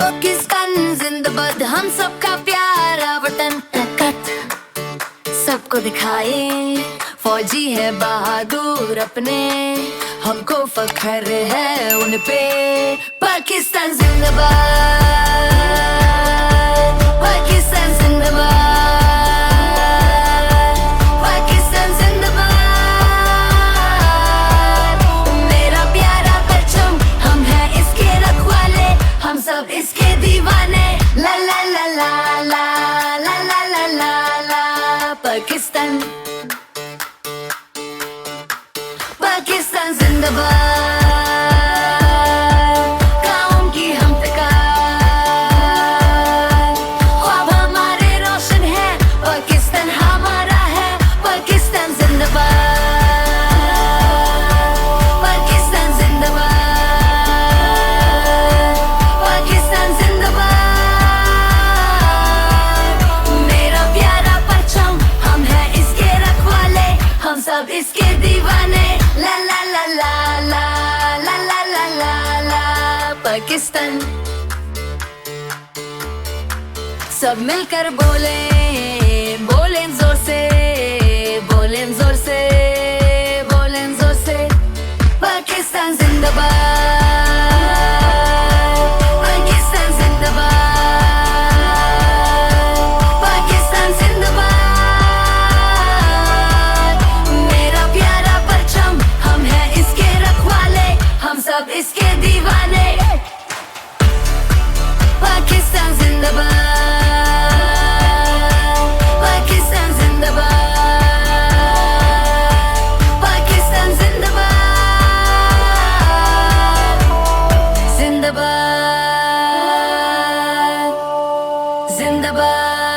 पाकिस्तान जिंदाबाद, हम सबका प्यारा वतन। सबको दिखाए फौजी है बहादुर अपने, हमको फख्र है उन पे। पाकिस्तान जिंदाबाद, पाकिस्तान जिंदाबाद, पाकिस्तान जिंदाबाद। मेरा प्यारा परचम, हम हैं इसके रखवाले, हम सब इसके दीवाने। ला ला ला ला ला ला ला ला ला ला। पाकिस्तान, पाकिस्तान जिंदाबाद, कौम की हम फिकार। ख्वाब हमारे रोशन है, पाकिस्तान हमारा है। पाकिस्तान जिंदाबाद, पाकिस्तान जिंदाबाद, पाकिस्तान जिंदाबाद। मेरा प्यारा परचम, हम हैं इसके रखवाले, हम सब इसके दीवाने। ला ला ला ला ला ला ला ला ला ला। पाकिस्तान, सब मिलकर बोले, बोले जोर से, बोले जोर से, बोले जोर से। पाकिस्तान जिंदाबाद, पाकिस्तान जिंदाबाद, पाकिस्तान जिंदाबाद। मेरा प्यारा परचम, हम हैं इसके रखवाले, हम सब इसके दीवाने। पाकिस्तान जिंदाबाद, पाकिस्तान जिंदाबाद, पाकिस्तान जिंदाबाद, जिंदाबाद, जिंदाबाद।